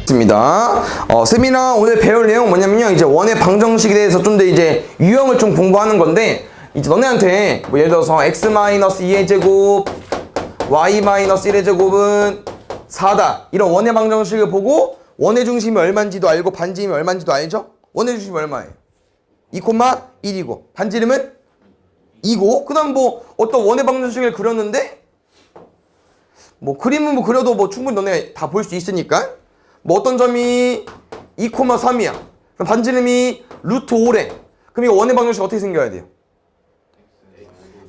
있습니다. 쌤이랑 오늘 배울 내용 뭐냐면요. 이제 원의 방정식에 대해서 좀 더 이제 유형을 좀 공부하는 건데, 이제 너네한테 뭐 예를 들어서 x-2의 제곱, y-1의 제곱은 4다. 이런 원의 방정식을 보고 원의 중심이 얼마인지도 알고 반지름이 얼마인지도 알죠? 원의 중심이 얼마예요? 2,1이고 반지름은 2고, 그 다음 뭐 어떤 원의 방정식을 그렸는데 뭐 그림은 뭐 그려도 뭐 충분히 너네 다 볼 수 있으니까, 뭐 어떤 점이 2,3이야. 그럼 반지름이 루트 5래. 그럼 이거 원의 방정식 어떻게 생겨야 돼요?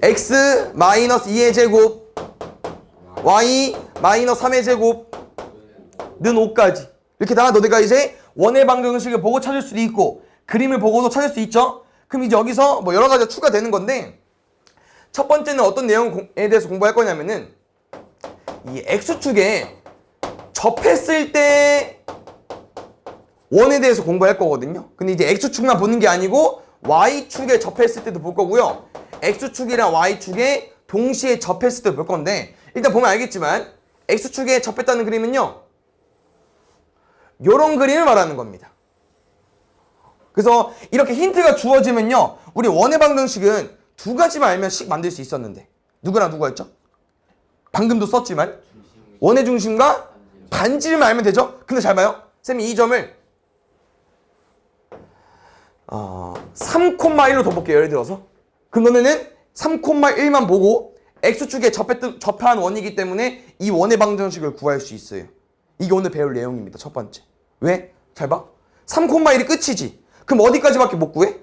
x-2의 제곱, y-3의 제곱는 5까지. 이렇게 다 너네가 이제 원의 방정식을 보고 찾을 수도 있고 그림을 보고도 찾을 수 있죠. 그럼 이제 여기서 뭐 여러 가지가 추가되는 건데, 첫 번째는 어떤 내용에 대해서 공부할 거냐면은 이 x축에 접했을 때 원에 대해서 공부할 거거든요. 근데 이제 x축만 보는 게 아니고 y축에 접했을 때도 볼 거고요. x축이랑 y축에 동시에 접했을 때도 볼 건데, 일단 보면 알겠지만 x축에 접했다는 그림은요, 요런 그림을 말하는 겁니다. 그래서 이렇게 힌트가 주어지면요, 우리 원의 방정식은 두 가지만 알면 씩 만들 수 있었는데, 누구랑 누가 했죠? 방금도 썼지만 원의 중심과 반지름을 알면 되죠? 근데 잘 봐요. 쌤이 이 점을 3,1로 더 볼게요. 예를 들어서. 그럼 너네는 3,1만 보고 x축에 접한 원이기 때문에 이 원의 방정식을 구할 수 있어요. 이게 오늘 배울 내용입니다. 첫 번째. 왜? 잘 봐. 3,1이 끝이지. 그럼 어디까지밖에 못 구해?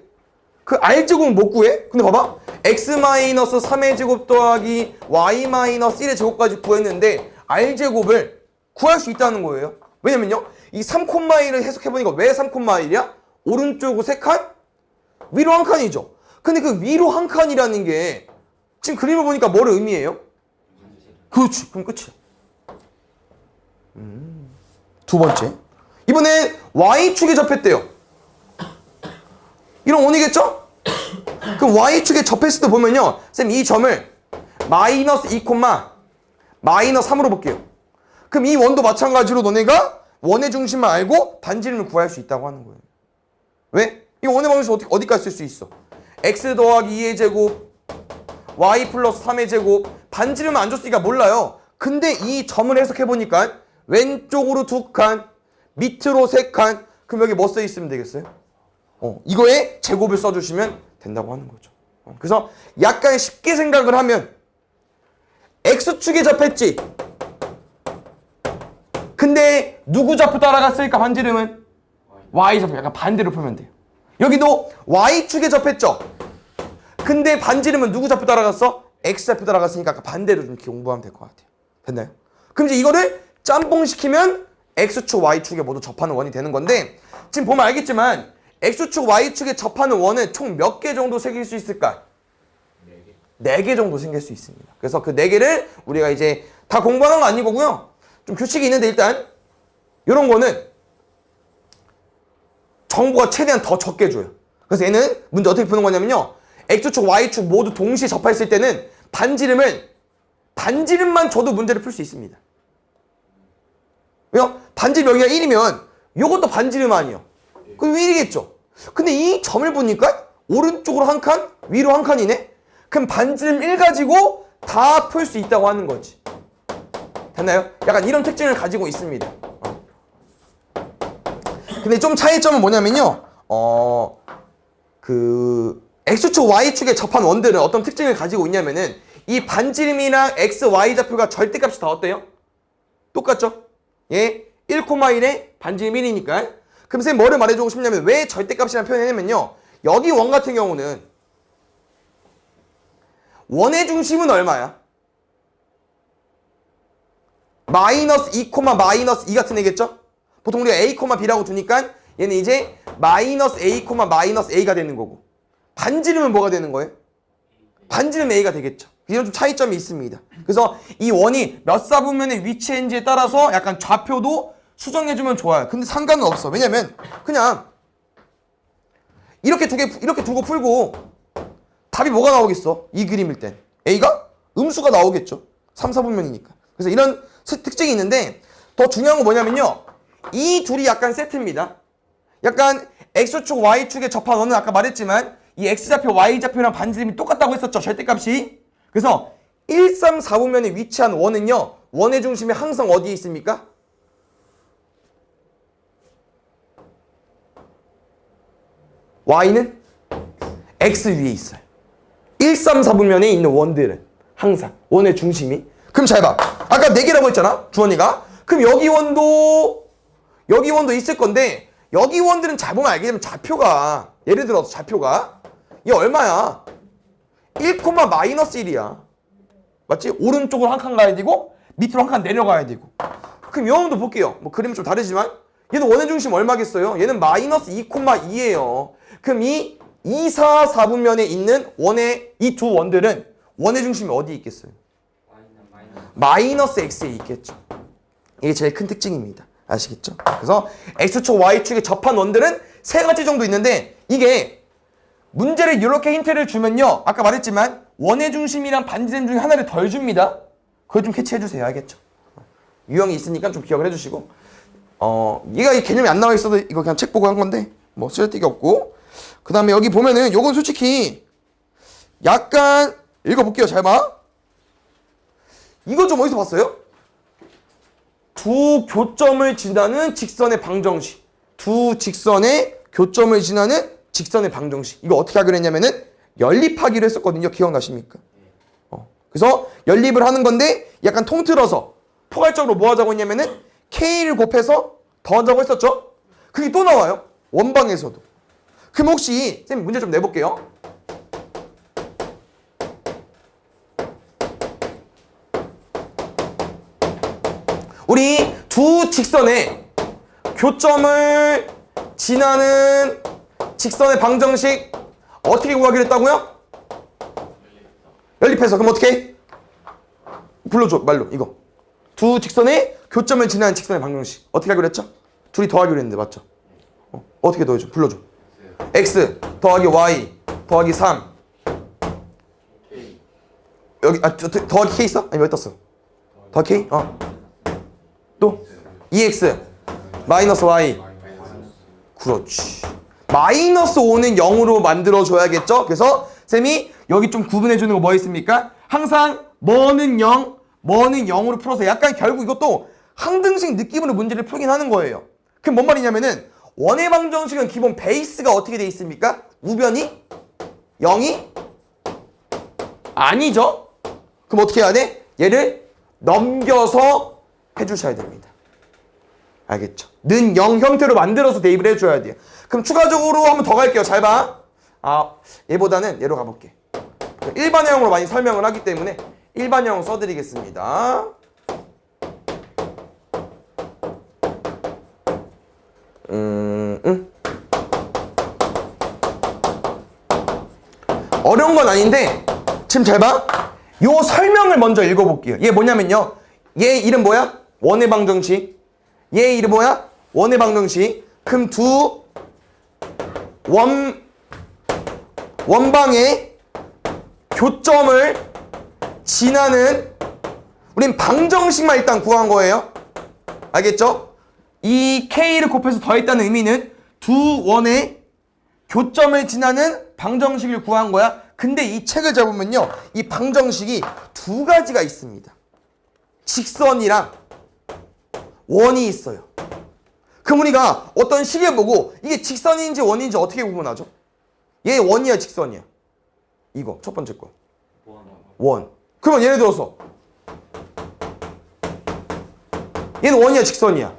그 r제곱은 못 구해? 근데 봐봐. x-3의 제곱 더하기 y-1의 제곱까지 구했는데 r제곱을 구할 수 있다는 거예요. 왜냐면요, 이 3,1을 해석해보니까 왜 3,1이야? 오른쪽으로 3칸? 위로 1칸이죠. 근데 그 위로 1칸이라는 게 지금 그림을 보니까 뭐를 의미해요? 그렇지. 그럼 끝이야. 두 번째. 이번엔 y축에 접했대요. 이런 원이겠죠? 그럼 y축에 접했을 때 보면요, 쌤 이 점을 마이너스 2, 마이너스 3으로 볼게요. 그럼 이 원도 마찬가지로 너네가 원의 중심만 알고 반지름을 구할 수 있다고 하는 거예요. 왜? 이 원의 방정식 어디까지 쓸 수 있어? x 더하기 2의 제곱, y 플러스 3의 제곱. 반지름은 안 줬으니까 몰라요. 근데 이 점을 해석해보니까 왼쪽으로 2칸, 밑으로 3칸. 그럼 여기 뭐 써있으면 되겠어요? 이거에 제곱을 써주시면 된다고 하는 거죠. 그래서 약간 쉽게 생각을 하면 x축에 접했지. 근데 누구 좌표 따라갔을까? 반지름은 y좌표. 약간 반대로 풀면 돼요. 여기도 y축에 접했죠. 근데 반지름은 누구 좌표 따라갔어? x좌표 따라갔으니까 아까 반대로 좀 공부하면 될 것 같아요. 됐나요? 그럼 이제 이거를 짬뽕시키면 x축, y축에 모두 접하는 원이 되는 건데, 지금 보면 알겠지만 x축, y축에 접하는 원은 총 몇 개 정도 생길 수 있을까? 4개 정도 생길 수 있습니다. 그래서 그 4개를 우리가 이제 다 공부하는 건 아니고요. 좀 규칙이 있는데, 일단 이런 거는 정보가 최대한 더 적게 줘요. 그래서 얘는 문제 어떻게 푸는 거냐면요, x축, y축 모두 동시에 접했을 때는 반지름만 줘도 문제를 풀 수 있습니다. 왜요? 반지름 여기가 1이면 이것도 반지름 아니에요. 그럼 1이겠죠. 근데 이 점을 보니까 오른쪽으로 1칸, 위로 1칸이네? 그럼 반지름 1 가지고 다 풀 수 있다고 하는 거지. 됐나요? 약간 이런 특징을 가지고 있습니다. 근데 좀 차이점은 뭐냐면요, x축, y축에 접한 원들은 어떤 특징을 가지고 있냐면은 이 반지름이랑 x, y 좌표가 절대값이 다 어때요? 똑같죠? 예, 1,1에 반지름 1이니까. 그럼 쌤 뭐를 말해주고 싶냐면, 왜 절대값이라는 표현을 했냐면요, 여기 원 같은 경우는 원의 중심은 얼마야? 마이너스 2, 마이너스 2 같은 애겠죠? 보통 우리가 a, b라고 두니까 얘는 이제 마이너스 a, 마이너스 a가 되는 거고, 반지름은 뭐가 되는 거예요? 반지름 a가 되겠죠. 이런 좀 차이점이 있습니다. 그래서 이 원이 몇 사분면에 위치했는지에 따라서 약간 좌표도 수정해주면 좋아요. 근데 상관은 없어. 왜냐면 그냥 이렇게 두고 풀고 답이 뭐가 나오겠어? 이 그림일 땐 a가 음수가 나오겠죠. 3, 4분면이니까. 그래서 이런 특징이 있는데, 더 중요한 건 뭐냐면요, 이 둘이 약간 세트입니다. 약간 x축, y축의 접한 원은 아까 말했지만 이 x좌표, y좌표랑 반지름이 똑같다고 했었죠. 절대값이. 그래서 1, 3, 4분면에 위치한 원은요. 원의 중심이 항상 어디에 있습니까? y는 x 위에 있어요. 1, 3, 4분면에 있는 원들은 항상 원의 중심이. 그럼 잘 봐. 아까 4개라고 했잖아. 주원이가. 그럼 여기 원도 있을 건데 여기 원들은 잘 보면 알게 되면 좌표가 예를 들어서 좌표가 이게 얼마야? 1, 마이너스 1이야. 맞지? 오른쪽으로 한 칸 가야 되고 밑으로 한 칸 내려가야 되고. 그럼 이 원도 볼게요. 뭐 그림이 좀 다르지만 얘는 원의 중심 얼마겠어요? 얘는 마이너스 2,2예요. 그럼 이 2, 4, 4분면에 있는 원의 이 두 원들은 원의 중심이 어디에 있겠어요? 마이너스 x에 있겠죠. 이게 제일 큰 특징입니다. 아시겠죠? 그래서 x축, y축에 접한 원들은 세 가지 정도 있는데 이게 문제를 이렇게 힌트를 주면요. 아까 말했지만 원의 중심이랑 반지름 중에 하나를 덜 줍니다. 그거 좀 캐치해 주세요. 알겠죠? 유형이 있으니까 좀 기억을 해주시고 얘가 이 개념이 안 나와 있어도 이거 그냥 책 보고 한 건데 뭐 쓸데가 없고 그 다음에 여기 보면은 요건 솔직히 약간 읽어볼게요. 잘 봐. 이거 좀 어디서 봤어요? 두 교점을 지나는 직선의 방정식. 두 직선의 교점을 지나는 직선의 방정식. 이거 어떻게 하기로 했냐면은 연립하기로 했었거든요. 기억나십니까? 그래서 연립을 하는 건데 약간 통틀어서 포괄적으로 뭐 하자고 했냐면은 K를 곱해서 더하자고 했었죠? 그게 또 나와요. 원방에서도. 그럼 혹시 쌤 문제 좀 내볼게요. 우리 두 직선의 교점을 지나는 직선의 방정식 어떻게 구하기로 했다고요? 연립해서. 그럼 어떻게 해? 불러줘 말로 이거. 두 직선의 교점을 지나는 직선의 방정식 어떻게 하기로 했죠? 둘이 더하기로 했는데 맞죠? 어떻게 더해줘? 불러줘. x 더하기 y 더하기 3 여기 더하기 k 있어? 아니 왜 떴어? 더하기 k? 또 2x 마이너스 y 그렇지. 마이너스 5는 0으로 만들어줘야겠죠? 그래서 쌤이 여기 좀 구분해주는 거 뭐 있습니까? 항상 뭐는 0, 뭐는 0으로 풀어서 약간 결국 이것도 항등식 느낌으로 문제를 풀긴 하는 거예요. 그럼 뭔 말이냐면은 원의 방정식은 기본 베이스가 어떻게 돼 있습니까? 우변이 0이 아니죠? 그럼 어떻게 해야 돼? 얘를 넘겨서 해주셔야 됩니다. 알겠죠? 는 0 형태로 만들어서 대입을 해줘야 돼요. 그럼 추가적으로 한번 더 갈게요. 잘 봐. 얘보다는 얘로 가볼게. 일반형으로 많이 설명을 하기 때문에 일반형 써드리겠습니다. 어려운 건 아닌데 지금 잘 봐. 요 설명을 먼저 읽어볼게요. 얘 뭐냐면요. 얘 이름 뭐야? 원의 방정식. 얘 이름 뭐야? 원의 방정식. 그럼 두 원방의 교점을 지나는 우린 방정식만 일단 구한 거예요. 알겠죠? 이 K를 곱해서 더했다는 의미는 두 원의 교점을 지나는 방정식을 구한 거야. 근데 이 책을 잡으면요. 이 방정식이 두 가지가 있습니다. 직선이랑 원이 있어요. 그럼 우리가 어떤 식을 보고 이게 직선인지 원인지 어떻게 구분하죠? 얘 원이야 직선이야? 이거 첫 번째 거. 원. 그러면 예를 들어서 얘는 원이야 직선이야?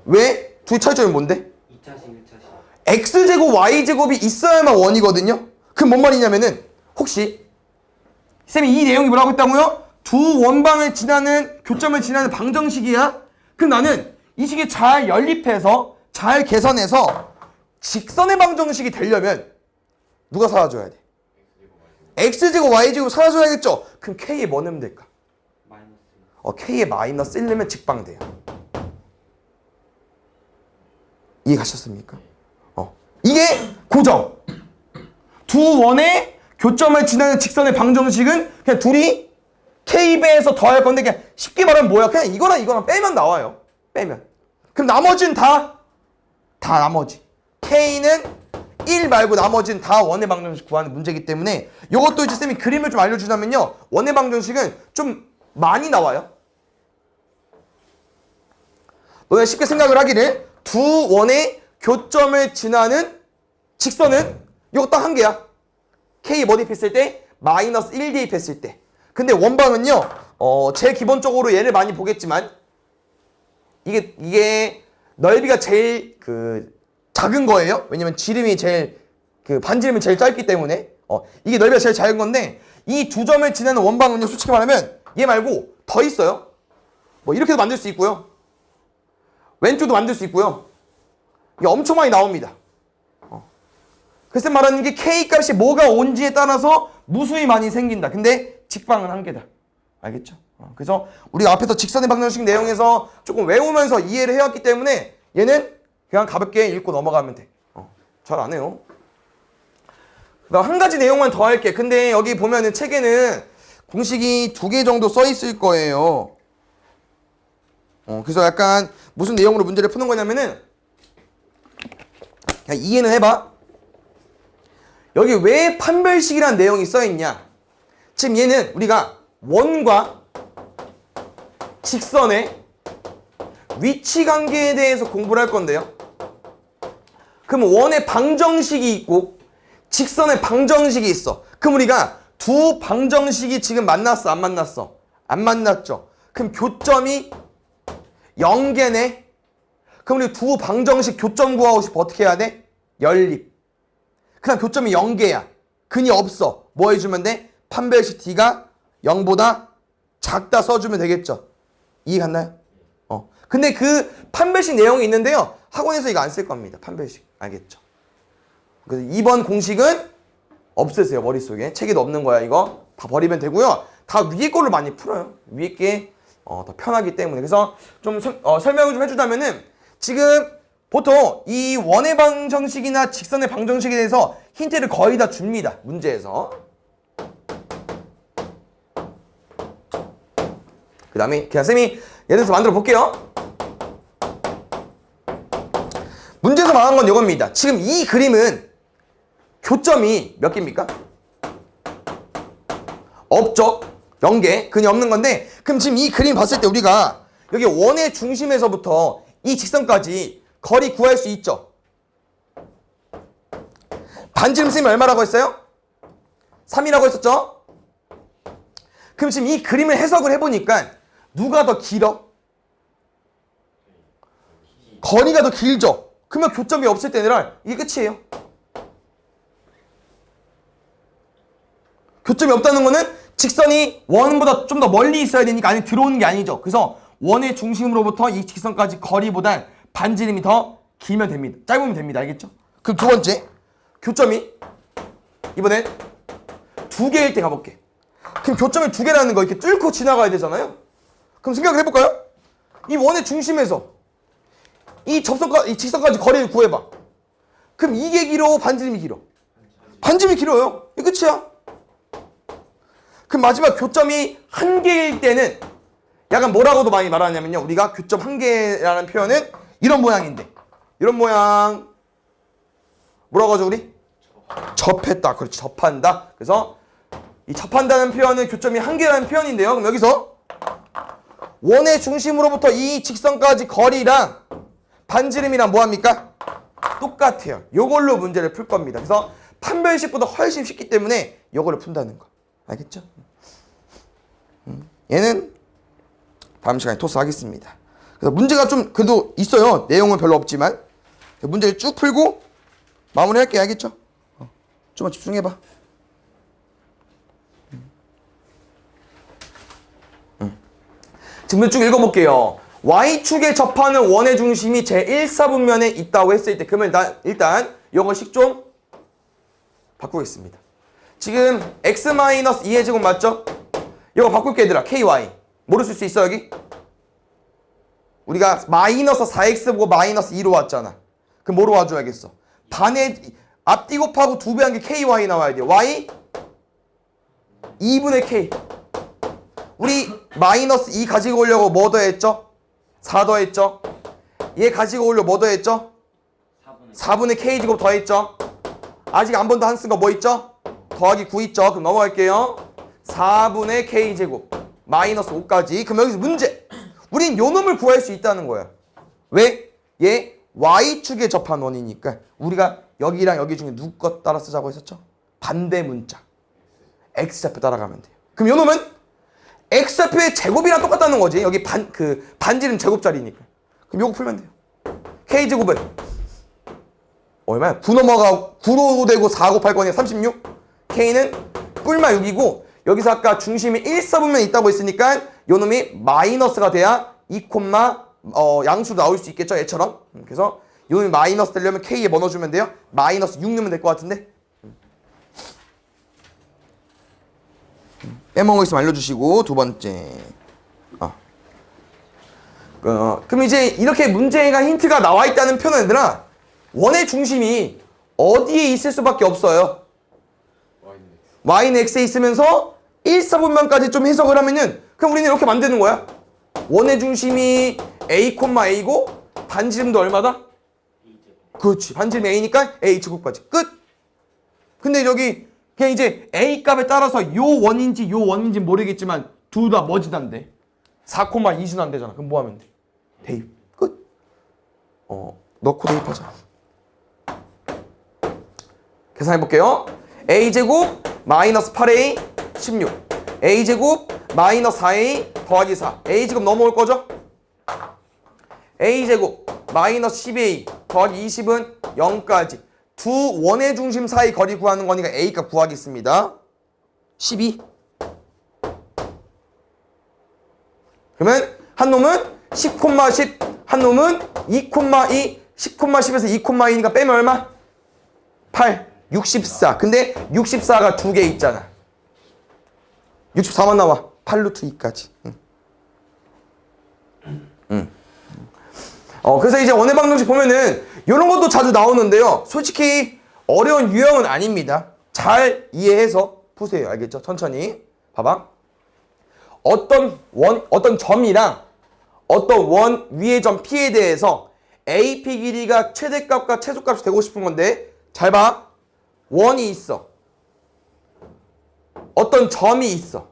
왜? 둘 차이점이 뭔데? 2차식, 1차식. x제곱 y제곱이 있어야만 원이거든요. 그럼 뭔 말이냐면은 혹시 쌤이 이 내용이 뭐라고 했다고요? 두 원방을 지나는 교점을 지나는 방정식이야? 그럼 나는 이 식이 잘 연립해서 잘 계산해서 직선의 방정식이 되려면 누가 사라져야 돼? x제곱 y제곱 사라져야겠죠? 그럼 k에 뭐 넣으면 될까? 마이너스. k에 마이너스 1 넣으면 직방돼요. 이해 가셨습니까? 이게 고정. 두 원의 교점을 지나는 직선의 방정식은 그냥 둘이 k배에서 더할 건데 그냥 쉽게 말하면 뭐야? 그냥 이거랑 이거랑 빼면 나와요. 빼면. 그럼 나머지는 다 나머지. K는 1 말고 나머지는 다 원의 방정식 구하는 문제이기 때문에 이것도 이제 쌤이 그림을 좀 알려주자면요. 원의 방정식은 좀 많이 나와요. 너네 쉽게 생각을 하기를 두 원의 교점을 지나는 직선은 이거 딱 한 개야. K 뭐 대입했을 때? 마이너스 1 대입했을 때. 근데 원방은요. 제일 기본적으로 얘를 많이 보겠지만 이게 넓이가 제일 작은 거예요. 왜냐면 지름이 제일 반지름이 제일 짧기 때문에 이게 넓이가 제일 작은 건데 이 두 점을 지나는 원방은요. 솔직히 말하면 얘 말고 더 있어요. 뭐 이렇게도 만들 수 있고요. 왼쪽도 만들 수 있고요. 이게 엄청 많이 나옵니다. 그래서 말하는 게 K 값이 뭐가 온지에 따라서 무수히 많이 생긴다. 근데 직방은 한 개다. 알겠죠? 그래서 우리가 앞에서 직선의 방정식 내용에서 조금 외우면서 이해를 해왔기 때문에 얘는 그냥 가볍게 읽고 넘어가면 돼. 잘 안 해요. 그다음 한 가지 내용만 더 할게. 근데 여기 보면은 책에는 공식이 2개 정도 써 있을 거예요. 그래서 약간 무슨 내용으로 문제를 푸는 거냐면은 그냥 이해는 해봐. 여기 왜 판별식이라는 내용이 써 있냐? 지금 얘는 우리가 원과 직선의 위치 관계에 대해서 공부를 할 건데요. 그럼 원의 방정식이 있고 직선의 방정식이 있어. 그럼 우리가 두 방정식이 지금 만났어? 안 만났어? 안 만났죠. 그럼 교점이 0개네. 그럼 우리 두 방정식 교점 구하고 싶어. 어떻게 해야 돼? 연립. 그냥 교점이 0개야. 근이 없어. 뭐 해주면 돼? 판별식 D가 0보다 작다 써주면 되겠죠. 이해 갔나요? 근데 그 판별식 내용이 있는데요. 학원에서 이거 안 쓸 겁니다. 판별식. 알겠죠? 그래서 2번 공식은 없애세요. 머릿속에. 책에도 없는 거야. 이거 다 버리면 되고요. 다 위에 걸로 많이 풀어요. 위에 게 더 편하기 때문에. 그래서 좀 설명을 좀 해주자면은 지금 보통 이 원의 방정식이나 직선의 방정식에 대해서 힌트를 거의 다 줍니다. 문제에서. 그 다음에 그냥 쌤이 예를 들어서 만들어 볼게요. 문제에서 말한 건 이겁니다. 지금 이 그림은 교점이 몇 개입니까? 없죠. 0개. 근이 없는 건데 그럼 지금 이 그림 봤을 때 우리가 여기 원의 중심에서부터 이 직선까지 거리 구할 수 있죠. 반지름 쌤이 얼마라고 했어요? 3이라고 했었죠? 그럼 지금 이 그림을 해석을 해보니까 누가 더 길어? 거리가 더 길죠? 그러면 교점이 없을 때는 이게 끝이에요. 교점이 없다는 거는 직선이 원보다 좀 더 멀리 있어야 되니까 안에 들어오는 게 아니죠. 그래서 원의 중심으로부터 이 직선까지 거리보단 반지름이 더 길면 됩니다. 짧으면 됩니다. 알겠죠? 그럼 두 번째 교점이 이번엔 2개일 때 가볼게. 그럼 교점이 2개라는 거 이렇게 뚫고 지나가야 되잖아요. 그럼 생각을 해볼까요? 이 원의 중심에서 이 직선까지 거리를 구해봐. 그럼 이게 길어? 반지름이 길어? 반지름이 길어요. 이게 끝이야. 그럼 마지막 교점이 1개일 때는 약간 뭐라고도 많이 말하냐면요. 우리가 교점 1개라는 표현은 이런 모양인데 이런 모양 뭐라고 하죠 우리? 접했다. 그렇지. 접한다. 그래서 이 접한다는 표현은 교점이 1개라는 표현인데요. 그럼 여기서 원의 중심으로부터 이 직선까지 거리랑 반지름이랑 뭐합니까? 똑같아요. 요걸로 문제를 풀 겁니다. 그래서 판별식보다 훨씬 쉽기 때문에 요거를 푼다는 거. 알겠죠? 얘는 다음 시간에 토스하겠습니다. 그래서 문제가 좀 그래도 있어요. 내용은 별로 없지만 문제를 쭉 풀고 마무리할게요. 알겠죠? 좀만 집중해봐. 지금 쭉 읽어볼게요. Y축에 접하는 원의 중심이 제1사분면에 있다고 했을 때 그러면 일단 이거식 좀 바꾸겠습니다. 지금 x-2의 제곱 맞죠? 이거 바꿀게 얘들아. ky 뭐로 쓸 수 있어 여기? 우리가 마이너스 4x 보고 마이너스 2로 왔잖아. 그럼 뭐로 와줘야겠어? 반에 앞뒤 곱하고 2배 한 게 ky 나와야 돼. y 2분의 k. 우리 마이너스 2 가지고 오려고 뭐 더했죠? 4 더했죠? 얘 가지고 올려 뭐 더했죠? 4분의 K제곱 더했죠? 아직 한 번도 안 쓴 거 뭐 있죠? 더하기 9 있죠? 그럼 넘어갈게요. 4분의 K제곱 마이너스 5까지. 그럼 여기서 문제. 우린 요 놈을 구할 수 있다는 거야. 왜? 얘 Y축에 접한 원이니까 우리가 여기랑 여기 중에 누구 것 따라 쓰자고 했었죠? 반대 문자. X좌표 따라가면 돼요. 그럼 요 놈은 X좌표의 제곱이랑 똑같다는 거지. 여기 반지름 제곱자리니까. 그럼 요거 풀면 돼요. K제곱은 얼마야? 9 넘어가 9로 되고 4 곱할 거니까 36. K는 뿔마 6이고 여기서 아까 중심이 1, 4분면 있다고 했으니까 요 놈이 마이너스가 돼야 2, 양수로 나올 수 있겠죠? 얘처럼. 그래서 요 놈이 마이너스 되려면 K에 뭐 넣어주면 돼요? 마이너스 6 넣으면 될 것 같은데? 빼먹은 거 있으면 알려주시고 두 번째. 그럼 이제 이렇게 문제가 힌트가 나와 있다는 표현은 얘들아 원의 중심이 어디에 있을 수밖에 없어요? Y는 X에 있으면서 1, 4분면까지 좀 해석을 하면은 그럼 우리는 이렇게 만드는 거야. 원의 중심이 A, A고 반지름도 얼마다? 그렇지. 반지름 A니까 H제곱까지. 끝. 근데 여기 그냥 이제 A 값에 따라서 요 원인지 모르겠지만 둘 다 뭐지단데 4,2순환되잖아. 그럼 뭐 하면 돼? 대입. 끝. 넣고 대입하자. 계산해 볼게요. A제곱 마이너스 8A 16 A제곱 마이너스 4A 더하기 4 A제곱 넘어올 거죠? A제곱 마이너스 12A 더하기 20은 0까지 두 원의 중심 사이 거리 구하는 거니까 A값 구하겠습니다. 12 그러면 한 놈은 10,10 한 놈은 2,2 10,10에서 2,2니까 빼면 얼마? 8 64 근데 64가 두 개 있잖아. 64만 나와. 8루트 2까지. 그래서 이제 원의 방정식 보면은 이런 것도 자주 나오는데요. 솔직히 어려운 유형은 아닙니다. 잘 이해해서 푸세요. 알겠죠? 천천히. 봐봐. 어떤 점이랑 어떤 원 위의 점 P에 대해서 AP 길이가 최대값과 최소값이 되고 싶은 건데 잘 봐. 원이 있어. 어떤 점이 있어.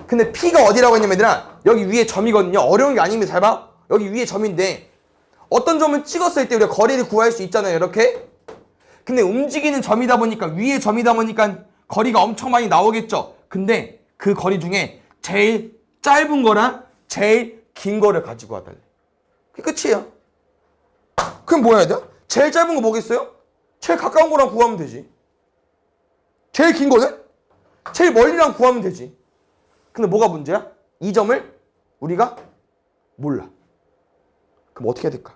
근데 P가 어디라고 했냐면 얘들아 여기 위에 점이거든요. 어려운 게 아닙니다. 잘 봐. 여기 위에 점인데 어떤 점을 찍었을 때 우리가 거리를 구할 수 있잖아요. 이렇게. 근데 움직이는 점이다 보니까 위에 점이다 보니까 거리가 엄청 많이 나오겠죠. 근데 그 거리 중에 제일 짧은 거랑 제일 긴 거를 가지고 와달래. 그게 끝이에요. 그럼 뭐 해야 돼? 제일 짧은 거 뭐겠어요? 제일 가까운 거랑 구하면 되지. 제일 긴 거는? 제일 멀리랑 구하면 되지. 근데 뭐가 문제야? 이 점을 우리가 몰라. 그럼 어떻게 해야 될까?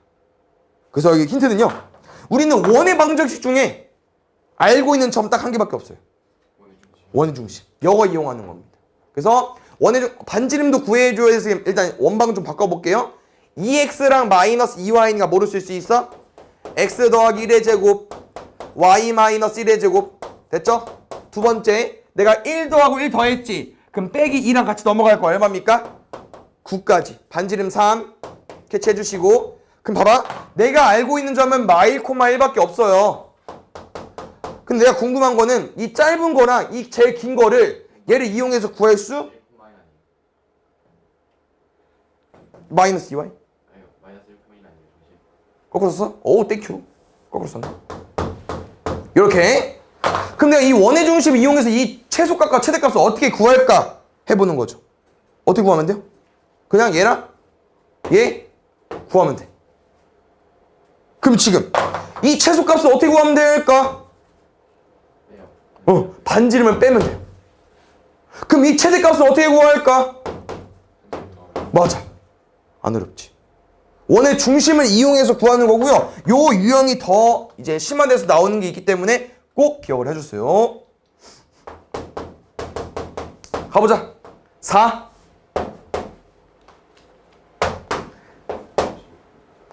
그래서 여기 힌트는요. 우리는 원의 방정식 중에 알고 있는 점 딱 한 개밖에 없어요. 원의 중심. 이거 이용하는 겁니다. 그래서 반지름도 구해줘야 해서 일단 원방 좀 바꿔볼게요. 2x랑 마이너스 2y니까 뭐를 쓸 수 있어? x 더하기 1의 제곱 y 마이너스 1의 제곱 됐죠? 두 번째 내가 1 더하고 1 더했지. 그럼 빼기 2랑 같이 넘어갈 거 얼마입니까? 9까지. 반지름 3 캐치해 주시고 그럼 봐봐. 내가 알고 있는 점은 마일, 1밖에 없어요. 근데 내가 궁금한 거는 이 짧은 거랑 이 제일 긴 거를 얘를 이용해서 구할 수? 마이너스 2y? 거꾸로 썼어? 오 땡큐. 거꾸로 썼네. 이렇게. 그럼 내가 이 원의 중심을 이용해서 이 최소값과 최대값을 어떻게 구할까 해보는 거죠. 어떻게 구하면 돼요? 그냥 얘랑 얘 구하면 돼. 그럼 지금 이 최소값을 어떻게 구하면 될까? 반지름을 빼면 돼요. 그럼 이 최대값을 어떻게 구할까? 맞아. 안 어렵지. 원의 중심을 이용해서 구하는 거고요. 요 유형이 더 이제 심화돼서 나오는 게 있기 때문에 꼭 기억을 해주세요. 가보자. 4.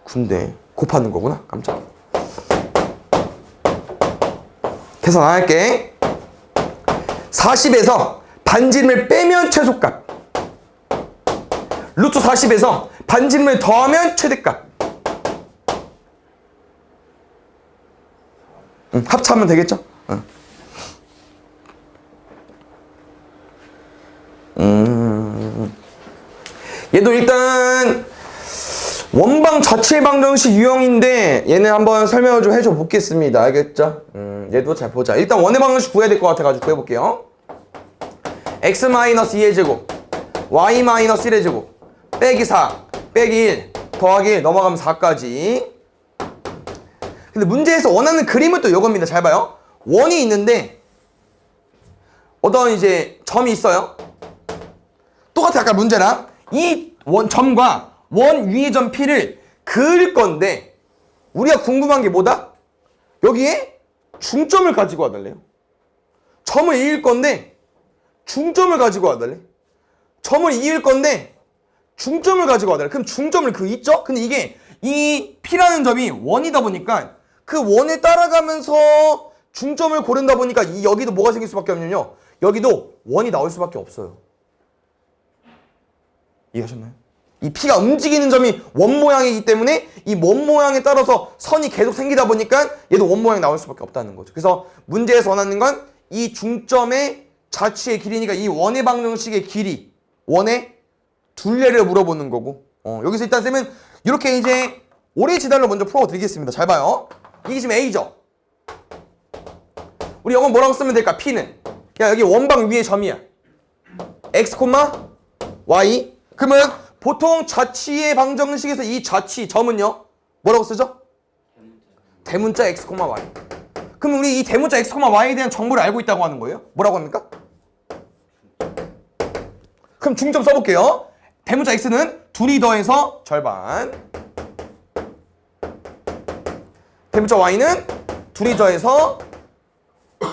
군대 곱하는 거구나. 깜짝이야. 계산 안 할게. 40에서 반지름을 빼면 최소값. 루트 40에서 반지름을 더하면 최대값. 합차하면 되겠죠? 얘도 일단 원방 자체 방정식 유형인데 얘는 한번 설명을 좀 해줘 보겠습니다. 알겠죠? 얘도 잘 보자. 일단 원의 방정식 구해야 될 것 같아가지고 구해볼게요. x-2의 제곱 y-1의 제곱 빼기 4 빼기 1 더하기 1 넘어가면 4까지. 근데 문제에서 원하는 그림은 또 이겁니다. 잘 봐요. 원이 있는데 어떤 이제 점이 있어요. 똑같아. 아까 문제랑 이 점과 원 위의 점 P를 그을 건데 우리가 궁금한 게 뭐다? 여기에 중점을 가지고 와달래요. 점을 이을 건데 중점을 가지고 와달래. 점을 이을 건데 중점을 가지고 와달래. 그럼 중점을 있죠? 근데 이게 이 P라는 점이 원이다 보니까 그 원에 따라가면서 중점을 고른다 보니까 여기도 뭐가 생길 수밖에 없냐면요. 여기도 원이 나올 수밖에 없어요. 이해하셨나요? 이 P가 움직이는 점이 원 모양이기 때문에 이 원 모양에 따라서 선이 계속 생기다 보니까 얘도 원 모양이 나올 수밖에 없다는 거죠. 그래서 문제에서 원하는 건 이 중점의 자취의 길이니까 이 원의 방정식의 길이, 원의 둘레를 물어보는 거고. 여기서 일단 쌤은 이렇게 이제 오리지널로 먼저 풀어드리겠습니다. 잘 봐요. 이게 지금 A죠. 우리 이건 뭐라고 쓰면 될까? P는 야 여기 원방 위에 점이야. X, Y. 그러면 보통 자취의 방정식에서 이 자취 점은요 뭐라고 쓰죠? 대문자 X, Y. 그럼 우리 이 대문자 X, Y에 대한 정보를 알고 있다고 하는 거예요? 뭐라고 합니까? 그럼 중점 써볼게요. 대문자 X는 둘이 더해서 절반. 대문자 Y는 둘이 더해서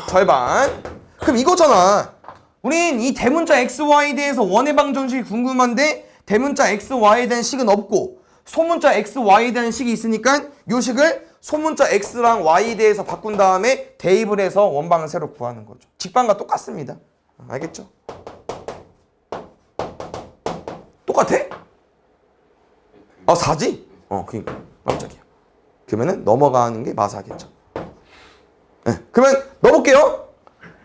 절반. 그럼 이거잖아. 우린 이 대문자 XY에 대해서 원의 방정식이 궁금한데 대문자 XY에 대한 식은 없고 소문자 XY에 대한 식이 있으니까 요 식을 소문자 X랑 Y에 대해서 바꾼 다음에 대입을 해서 원방을 새로 구하는 거죠. 직방과 똑같습니다. 알겠죠? 똑같아? 4지? 그니까 깜짝이야. 그러면은 넘어가는 게 마사겠죠. 네, 그러면 넣어볼게요.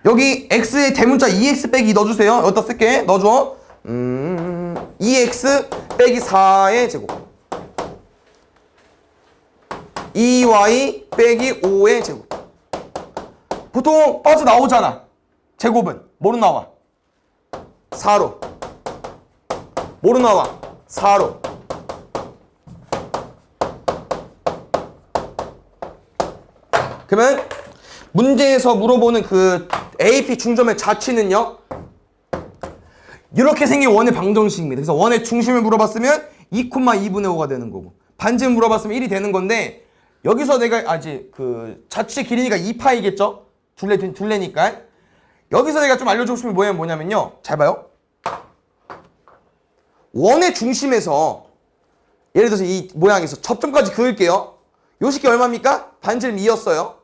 여기 x의 대문자 2x 빼기 2 넣어주세요. 여기다 쓸게. 넣어줘. 2x 빼기 4의 제곱 2y 빼기 5의 제곱. 보통 빠져나오잖아. 제곱은 뭐로 나와? 4로. 뭐로 나와? 4로. 그러면 문제에서 물어보는 그 AP 중점의 자취는요 이렇게 생긴 원의 방정식입니다. 그래서 원의 중심을 물어봤으면 2,2분의 5가 되는 거고 반지름 물어봤으면 1이 되는 건데 여기서 내가 아직 그 자취의 길이니까 2파이겠죠? 둘레니까 여기서 내가 좀 알려주고 싶은 게 뭐냐면요 잘 봐요. 원의 중심에서 예를 들어서 이 모양에서 접점까지 그을게요. 요 식이 얼마입니까? 반지름 2였어요.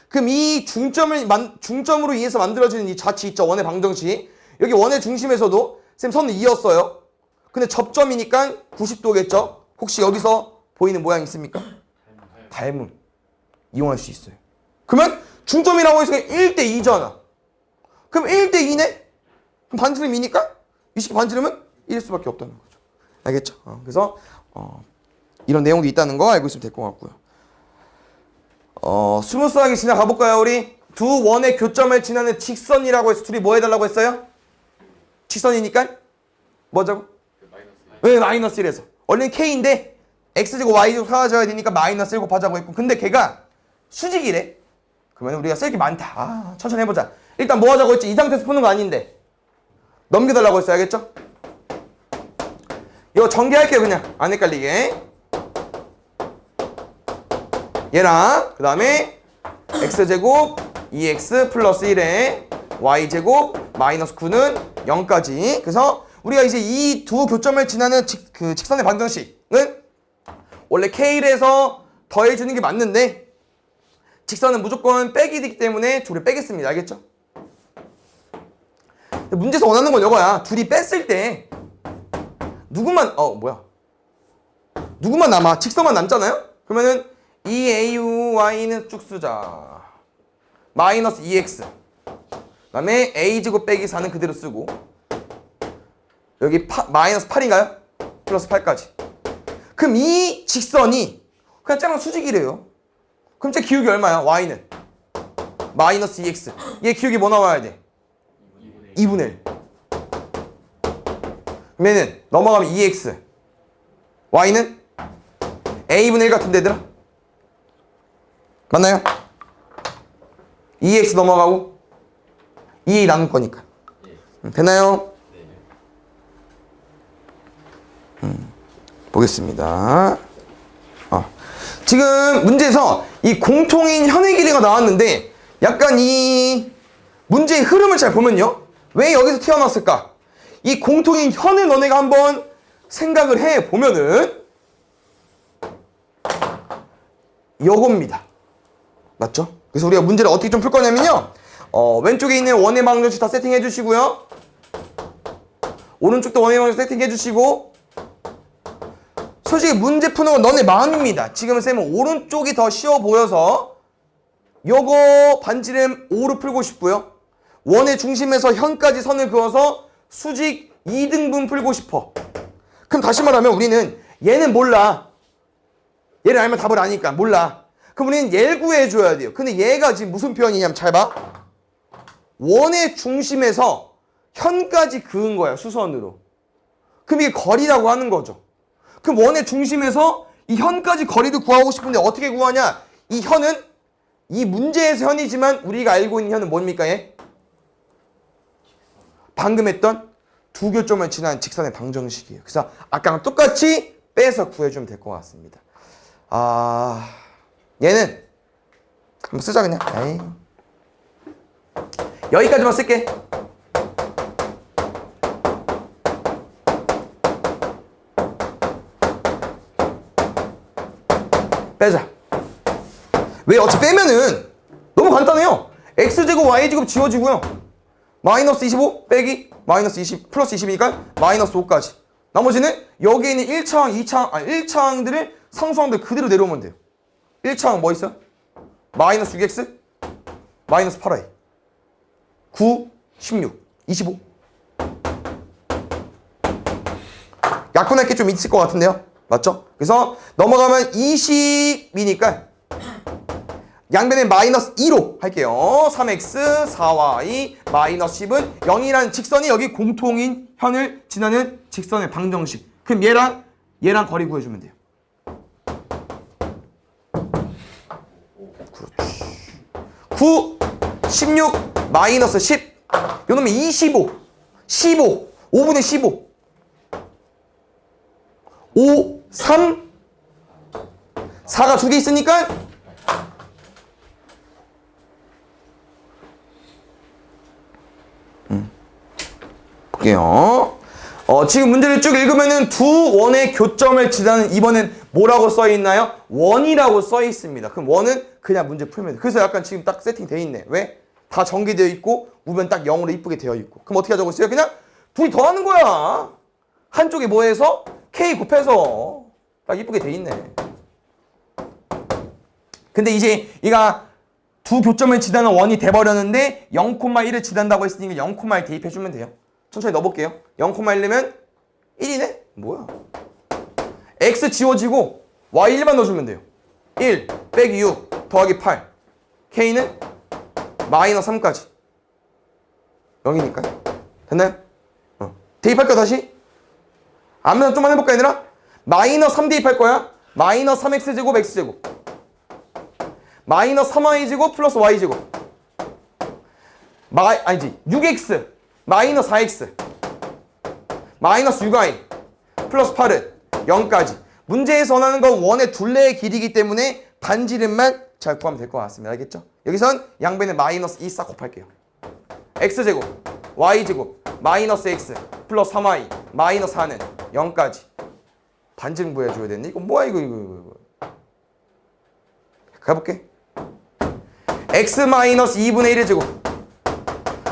그럼 이 중점으로 인해서 만들어지는 이 자치 있죠? 원의 방정식. 여기 원의 중심에서도 쌤 선은 2였어요. 근데 접점이니까 90도겠죠? 혹시 여기서 보이는 모양 있습니까? 닮음. 이용할 수 있어요. 그러면 중점이라고 해서 1대2잖아. 그럼 1대2네? 그럼 반지름 2니까 이 식의 반지름은 1일 수밖에 없다는 거죠. 알겠죠? 그래서 이런 내용도 있다는 거 알고 있으면 될 것 같고요. 스무스하게 지나가 볼까요? 우리 두 원의 교점을 지나는 직선이라고 해서 둘이 뭐 해달라고 했어요? 직선이니까 뭐자고? 네, 마이너스 1에서 원래는 K인데 X제곱 Y제곱 사라져야 되니까 마이너스 1 곱하자고 했고 근데 걔가 수직이래. 그러면 우리가 쓸 게 많다. 천천히 해보자. 일단 뭐 하자고 했지? 이 상태에서 푸는 거 아닌데 넘겨달라고 했어요. 알겠죠? 이거 전개할게요. 그냥 안 헷갈리게. 얘랑 그 다음에 x제곱 2x 플러스 1에 y제곱 마이너스 9는 0까지. 그래서 우리가 이제 이 두 교점을 지나는 직선의 방정식은 원래 k에서 더해주는 게 맞는데 직선은 무조건 빼기 되기 때문에 둘을 빼겠습니다. 알겠죠? 문제에서 원하는 건 이거야. 둘이 뺐을 때 누구만 누구만 남아? 직선만 남잖아요? 그러면은 이 AUY는 쭉 쓰자. 마이너스 2x 그 다음에 a제곱 빼기 4는 그대로 쓰고 여기 마이너스 8인가요? 플러스 8까지. 그럼 이 직선이 그냥 짱 수직이래요. 그럼 제 기울기 얼마야? y는 마이너스 2x. 얘 기울기 뭐 나와야 돼? 2분의 1. 그러면은 넘어가면 2x. y는 a분의 1 같은데 얘들아? 맞나요? 2x 넘어가고 2 남은 거니까. 됐나요? 보겠습니다. 지금 문제에서 이 공통인 현의 길이가 나왔는데 약간 이 문제의 흐름을 잘 보면요. 왜 여기서 튀어나왔을까? 이 공통인 현을 너네가 한번 생각을 해 보면은 요겁니다. 맞죠? 그래서 우리가 문제를 어떻게 좀 풀 거냐면요. 왼쪽에 있는 원의 방정식 다 세팅해 주시고요. 오른쪽도 원의 방정식 세팅해 주시고 솔직히 문제 푸는 건 너네 마음입니다. 지금 쌤은 오른쪽이 더 쉬워 보여서 요거 반지름 5로 풀고 싶고요. 원의 중심에서 현까지 선을 그어서 수직 2등분 풀고 싶어. 그럼 다시 말하면 우리는 얘는 몰라. 얘를 알면 답을 아니까 몰라. 그럼 우리는 얘를 구해줘야 돼요. 근데 얘가 지금 무슨 표현이냐면 잘 봐. 원의 중심에서 현까지 그은 거야, 수선으로. 그럼 이게 거리라고 하는 거죠. 그럼 원의 중심에서 이 현까지 거리를 구하고 싶은데 어떻게 구하냐? 이 현은 이 문제에서 현이지만 우리가 알고 있는 현은 뭡니까 얘? 방금 했던 두 교점을 지난 직선의 방정식이에요. 그래서 아까랑 똑같이 빼서 구해주면 될 것 같습니다. 얘는 한번 쓰자 그냥. 에이. 여기까지만 쓸게. 빼자. 왜? 어차피 빼면은 너무 간단해요. x제곱 y제곱 지워지고요. 마이너스 25 빼기 마이너스 20 플러스 20이니까 마이너스 5까지. 나머지는 여기 있는 1차항, 2차항, 1차항들을 상수항들 그대로 내려오면 돼요. 1차항 뭐 있어? 마이너스 6x 마이너스 8y 9, 16, 25. 약분할 게 좀 있을 것 같은데요? 맞죠? 그래서 넘어가면 20이니까 양변에 마이너스 2로 할게요. 3x, 4y, 마이너스 10은 0이라는 직선이 여기 공통인 현을 지나는 직선의 방정식. 그럼 얘랑 거리 구해주면 돼요. 그렇지. 9, 16, 마이너스 10. 요놈이 25, 15, 5분의 15. 5, 3, 4가 두 개 있으니까 볼게요. 지금 문제를 쭉 읽으면은 두 원의 교점을 지나는 이번엔 뭐라고 써 있나요? 원이라고 써 있습니다. 그럼 원은 그냥 문제 풀면 돼. 그래서 약간 지금 딱 세팅되어 있네. 왜? 다 전개되어 있고 우변 딱 0으로 이쁘게 되어 있고. 그럼 어떻게 하자고 했어요? 그냥 둘이 더하는 거야. 한쪽이 뭐 해서? K 곱해서 딱 이쁘게 돼 있네. 근데 이제 얘가 두 교점을 지나는 원이 돼버렸는데 0,1을 지난다고 했으니까 0,1 대입해주면 돼요. 천천히 넣어볼게요. 0,1이면 1이네? 뭐야? x 지워지고 y 1만 넣어주면 돼요. 1 빼기 6 더하기 8 k는 마이너스 3까지 0이니까요. 됐나요? 대입할게요 다시. 아무나 좀만 해볼까 얘들아? 마이너스 3 대입할 거야. 마이너스 3x제곱 x제곱 마이너스 3y제곱 플러스 y제곱 아니지 6x 마이너스 4x 마이너스 6y 플러스 8은 0까지. 문제에서 원하는 건 원의 둘레의 길이기 때문에 반지름만 잘 구하면 될 것 같습니다. 알겠죠? 여기선 양변에 마이너스 2 싹 곱할게요. x제곱 y제곱 마이너스 x 플러스 3y 마이너스 4는 0까지. 반지름 구해줘야 되는데 이거 뭐야 이거 가볼게. x 마이너스 2분의 1의 제곱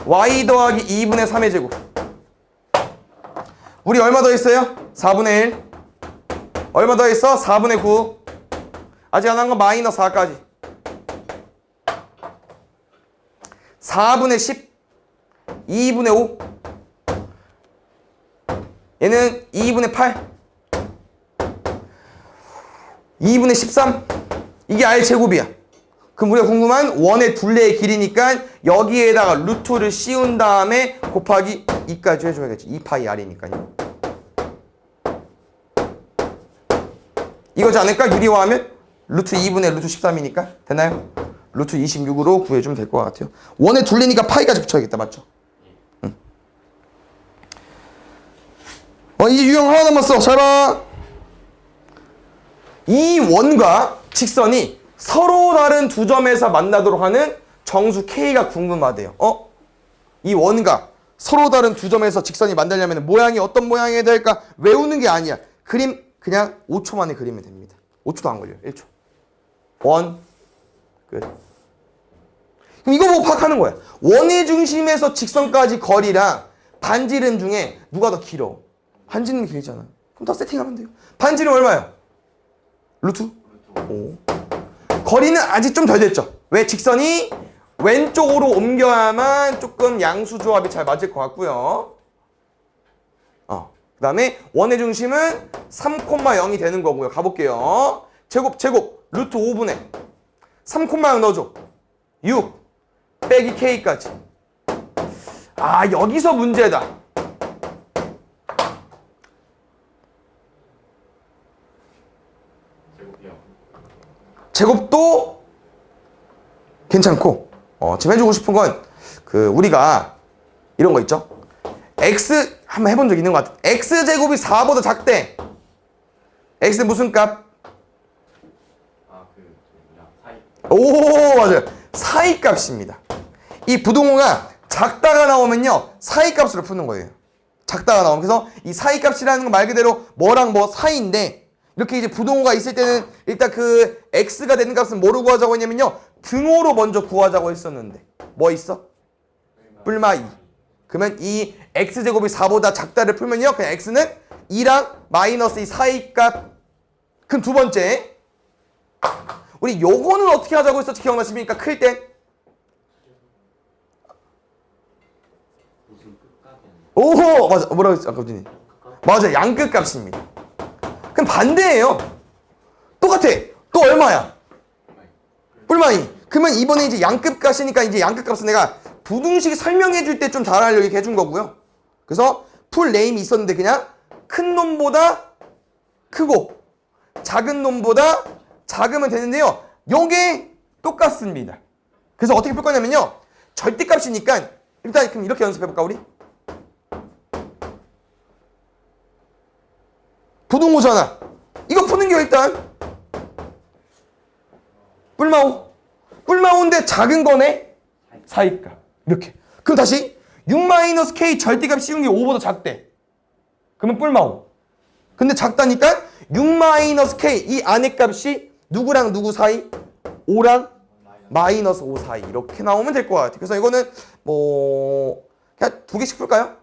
y 더하기 2분의 3의 제곱. 우리 얼마 더 있어요? 4분의 1. 얼마 더 있어? 4분의 9. 아직 안 한 건 마이너스 4까지. 4분의 10, 2분의 5. 얘는 2분의 8, 2분의 13. 이게 R제곱이야. 그럼 우리가 궁금한 원의 둘레의 길이니까 여기에다가 루트를 씌운 다음에 곱하기 2까지 해줘야겠지. 2파이 R이니까요. 이거지 않을까? 유리화하면 루트 2분의 루트 13이니까 되나요? 루트 26으로 구해주면 될 것 같아요. 원의 둘레니까 파이까지 붙여야겠다. 맞죠? 응. 이제 유형 하나 남았어. 잘 봐. 이 원과 직선이 서로 다른 두 점에서 만나도록 하는 정수 K가 궁금하대요. 이 원과 서로 다른 두 점에서 직선이 만나려면 모양이 어떤 모양이 될까? 외우는 게 아니야. 그림 그냥 5초 만에 그리면 됩니다. 5초도 안 걸려요. 1초. 원. 끝. 그럼 이거 보고 파악하는 거야. 원의 중심에서 직선까지 거리랑 반지름 중에 누가 더 길어? 반지름이 길잖아. 그럼 다 세팅하면 돼요. 반지름 얼마예요? 루트 5. 거리는 아직 좀 덜 됐죠. 왜? 직선이 왼쪽으로 옮겨야만 조금 양수 조합이 잘 맞을 것 같고요. 그 다음에 원의 중심은 3,0이 되는 거고요. 가볼게요. 제곱 루트 5분의 3,0 넣어줘. 6 빼기 K까지. 여기서 문제다. 제곱도 괜찮고 지금 해주고 싶은 건 우리가 이런 거 있죠. X 한번 해본 적 있는 것 같아. X제곱이 4보다 작대. X는 무슨 값? 오, 맞아요. 사이값입니다. 이 부동호가 작다가 나오면요 사이값으로 푸는 거예요. 작다가 나오면. 그래서 이 사이값이라는 건 말 그대로 뭐랑 뭐 사이인데, 이렇게 이제 부동호가 있을 때는 일단 그 x가 되는 값은 뭐로 구하자고 했냐면요 등호로 먼저 구하자고 했었는데 뭐 있어? 뿔마 2. 그러면 이 x제곱이 4보다 작다를 풀면요 그냥 x는 2랑 마이너스 이 사이값. 그럼 두 번째 우리 요거는 어떻게 하자고 했었지? 기억나십니까? 클 때? 오호, 맞아. 뭐라고 했지? 아까 우진이. 맞아, 양끝 값입니다. 그럼 반대예요. 똑같아. 또 얼마야? 뿔마이. 그러면 이번에 이제 양끝 값이니까 이제 양끝 값은 내가 부등식 설명해 줄 때 좀 잘 알려게 해준 거고요. 그래서 풀 네임이 있었는데 그냥 큰 놈보다 크고 작은 놈보다 작으면 되는데요. 요게 똑같습니다. 그래서 어떻게 풀 거냐면요. 절대값이니까 일단 그럼 이렇게 연습해볼까 우리? 부등호잖아. 이거 푸는 게 일단 뿔마호. 뿔마호인데 작은 거네. 사이값. 이렇게. 그럼 다시 6-K 절대값 씌운 게 5보다 작대. 그러면 뿔마호. 근데 작다니까 6-K 이 안의 값이 누구랑 누구 사이? 5랑 마이너스 5 사이. 이렇게 나오면 될 것 같아. 그래서 이거는 뭐 그냥 두 개씩 풀까요?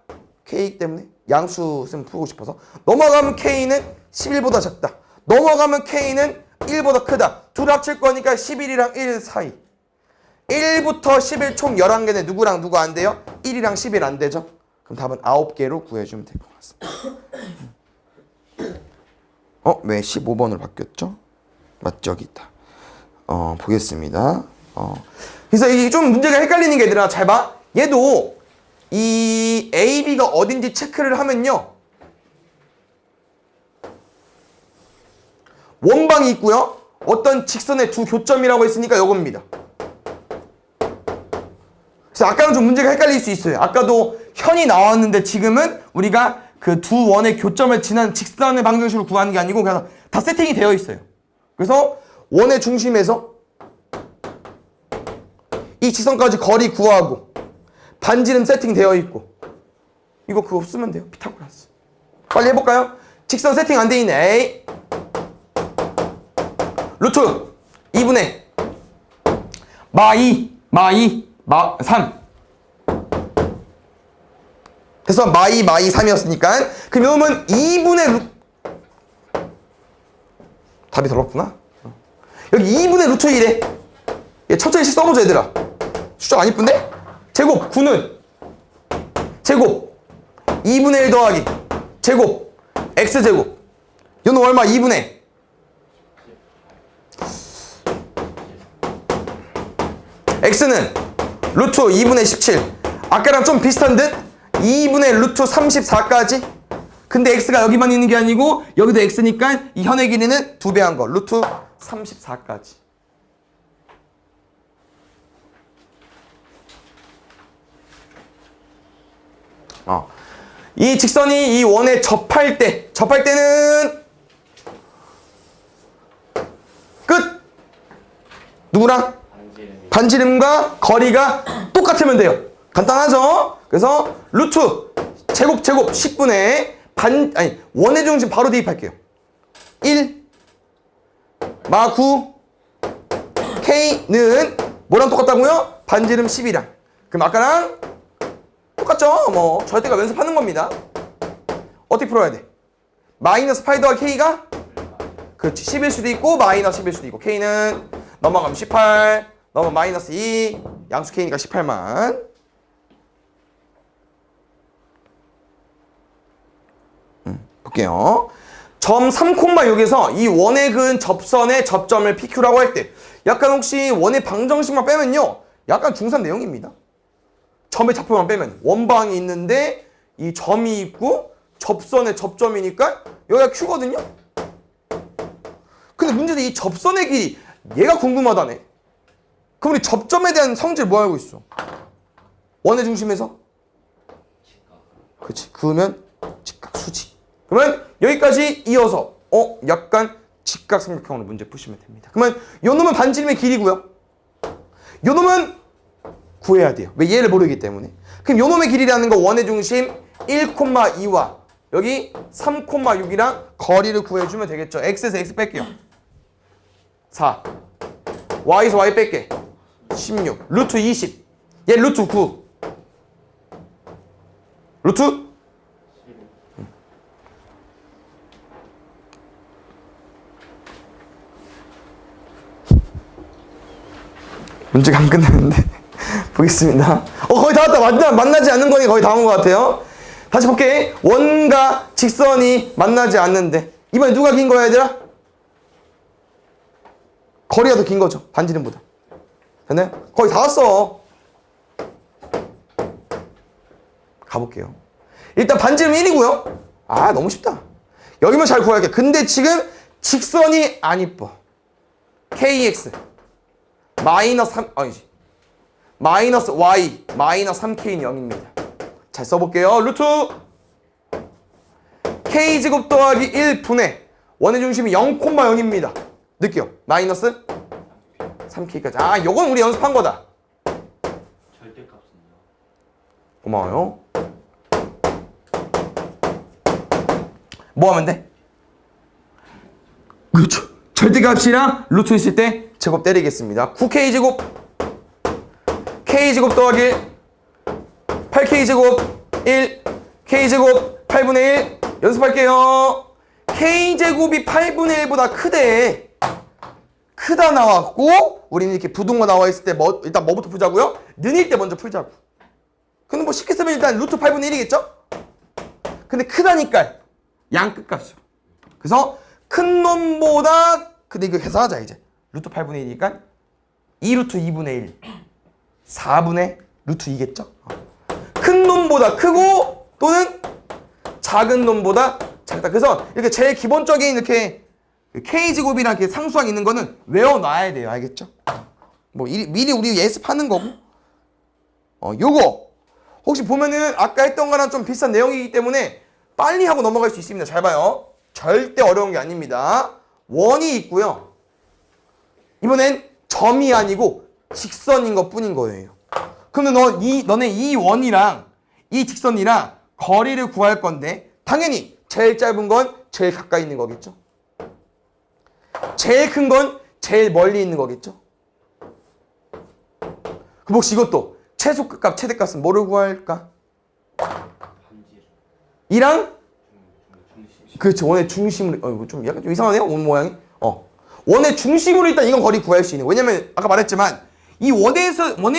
K 때문에 양수 좀 풀고 싶어서. 넘어가면 K는 11보다 작다. 넘어가면 K는 1보다 크다. 둘 합칠 거니까 11이랑 1 사이. 1부터 11 총 11개인데 누구랑 누구 안 돼요? 1이랑 11 안 되죠? 그럼 답은 9개로 구해주면 될 것 같습니다. 왜 15번으로 바뀌었죠? 맞죠? 여기 있다. 보겠습니다. 그래서 이게 좀 문제가 헷갈리는 게 얘들아 잘 봐. 얘도 이 A, B가 어딘지 체크를 하면요. 원방이 있고요. 어떤 직선의 두 교점이라고 했으니까 이겁니다. 그래서 아까는 좀 문제가 헷갈릴 수 있어요. 아까도 현이 나왔는데 지금은 우리가 그 두 원의 교점을 지난 직선의 방정식으로 구하는 게 아니고 그냥 다 세팅이 되어 있어요. 그래서 원의 중심에서 이 직선까지 거리 구하고 반지름 세팅되어 있고 이거 그거 쓰면 돼요. 피타고라스. 빨리 해볼까요? 직선 세팅 안 돼 있네. A 루트 2분의 마 3. 그래서 마이 3이었으니까 그러면 2분의 루트 답이 덜 없구나. 여기 2분의 루트 1에 천천히 써보자 얘들아. 수정 안 이쁜데? 제곱 9는 제곱 2분의 1 더하기 제곱 x제곱 이거는 얼마? 2분의 x는 루트 2분의 17 아까랑 좀 비슷한 듯 2분의 루트 34까지 근데 x가 여기만 있는 게 아니고 여기도 x니까 이 현의 길이는 2배 한 거 루트 34까지 이 직선이 이 원에 접할 때는 끝! 누구랑? 반지름과 거리가 똑같으면 돼요. 간단하죠? 그래서 루트 제곱 10분의 원의 중심 바로 대입할게요. 1 마 9 K는 뭐랑 똑같다고요? 반지름 10이랑. 그럼 아까랑 똑같죠? 뭐 절대값 연습하는 겁니다. 어떻게 풀어야 돼? 마이너스 파이 더하기 K가? 그렇지. 10일 수도 있고 마이너스 10일 수도 있고 K는 넘어가면 18 넘어 마이너스 2 양수 K니까 18만 볼게요. 점 3,6에서 이 원의 그은 접선의 접점을 PQ라고 할 때 약간 혹시 원의 방정식만 빼면요 약간 중산 내용입니다. 점의 좌표만 빼면 원방이 있는데 이 점이 있고 접선의 접점이니까 여기가 Q거든요. 근데 문제는 이 접선의 길이 얘가 궁금하다네. 그럼 우리 접점에 대한 성질 뭐 알고 있어? 원의 중심에서? 그렇지. 그으면 직각수지. 그러면 여기까지 이어서 약간 직각삼각형으로 문제 푸시면 됩니다. 그러면 요 놈은 반지름의 길이고요. 요 놈은 구해야 돼요. 왜? 얘를 모르기 때문에. 그럼 요 놈의 길이라는 거 원의 중심 1,2와 여기 3,6이랑 거리를 구해주면 되겠죠. x에서 x 뺄게요. 4 y에서 y 뺄게 16 루트 20 얘 루트 9 루트 문제가 안 끝났는데 보겠습니다. 거의 다 왔다. 만나지 않는 거니 거의 다 온 것 같아요. 다시 볼게. 원과 직선이 만나지 않는데 이번에 누가 긴 거야 얘들아? 거리가 더 긴 거죠. 반지름보다. 됐나요? 거의 다 왔어. 가볼게요. 일단 반지름 1이고요. 너무 쉽다. 여기만 잘 구할게. 근데 지금 직선이 안 이뻐. kx 마이너스 3 아니지. 마이너스 y 마이너스 3k는 0입니다. 잘 써볼게요. 루트 k제곱 더하기 1분의 원의 중심이 0,0입니다. 느껴. 마이너스 3k까지. 요건 우리 연습한 거다. 절대값은요? 고마워요. 뭐 하면 돼? 그렇죠. 절대값이랑 루트 있을 때 제곱 때리겠습니다. 9k제곱 k제곱 더하기 8k제곱 1 k제곱 8분의 1 연습할게요. k제곱이 8분의 1보다 크다 나왔고 우리는 이렇게 부등호 나와 있을 때 일단 뭐부터 풀자고요? 는일 때 먼저 풀자고. 근데 뭐 쉽게 쓰면 일단 루트 8분의 1이겠죠? 근데 크다니까 양 끝값으로. 그래서 큰 놈보다 근데 이거 계산하자 이제. 루트 8분의 1이니까 2루트 2분의 1 4분의 루트 2겠죠? 큰 놈보다 크고 또는 작은 놈보다 작다. 그래서 이렇게 제일 기본적인 이렇게 K제곱이랑 이렇게 상수항 있는 거는 외워놔야 돼요. 알겠죠? 뭐 미리 우리 예습하는 거고. 요거 혹시 보면은 아까 했던 거랑 좀 비슷한 내용이기 때문에 빨리 하고 넘어갈 수 있습니다. 잘 봐요. 절대 어려운 게 아닙니다. 원이 있고요. 이번엔 점이 아니고 직선인 것 뿐인 거예요. 그러면 너네 이 원이랑 이 직선이랑 거리를 구할 건데 당연히 제일 짧은 건 제일 가까이 있는 거겠죠. 제일 큰 건 제일 멀리 있는 거겠죠. 그럼 혹시 이것도 최소 끝값 최대값은 뭐를 구할까? 이랑 그렇죠. 원의 중심으로 이거 좀 약간 좀 이상하네요. 원 모양이. 원의 중심으로 일단 이건 거리 구할 수 있는. 왜냐면 아까 말했지만 이 원에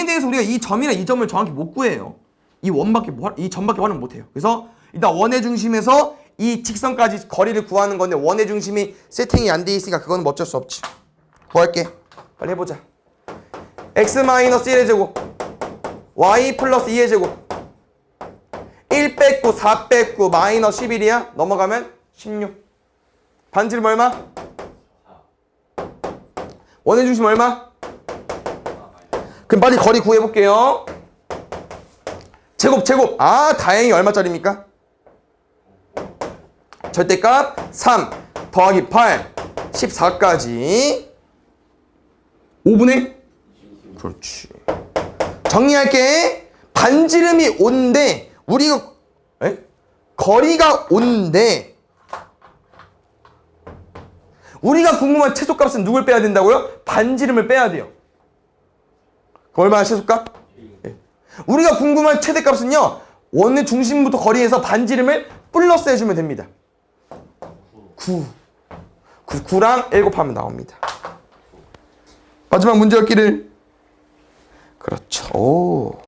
대해서 우리가 이 점이랑 이 점을 정확히 못 구해요. 이 점밖에 활용 못 해요. 그래서 일단 원의 중심에서 이 직선까지 거리를 구하는 건데 원의 중심이 세팅이 안 돼 있으니까 그건 뭐 어쩔 수 없지. 구할게. 빨리 해보자. x-1의 제곱 y 플러스 2의 제곱 1 뺐고 4 뺐고 마이너스 11이야. 넘어가면 16. 반지름 얼마? 원의 중심 얼마? 그럼 빨리 거리 구해볼게요. 제곱. 아, 다행히 얼마짜리입니까? 절대값 3 더하기 8 14까지 5분의? 그렇지. 정리할게. 반지름이 5인데 우리가 거리가 5인데 우리가 궁금한 최소값은 누굴 빼야 된다고요? 반지름을 빼야 돼요. 얼마나 최소값? 우리가 궁금한 최대값은요. 원의 중심부터 거리에서 반지름을 플러스 해주면 됩니다. 9랑 7 하면 나옵니다. 마지막 문제였기를. 그렇죠. 오.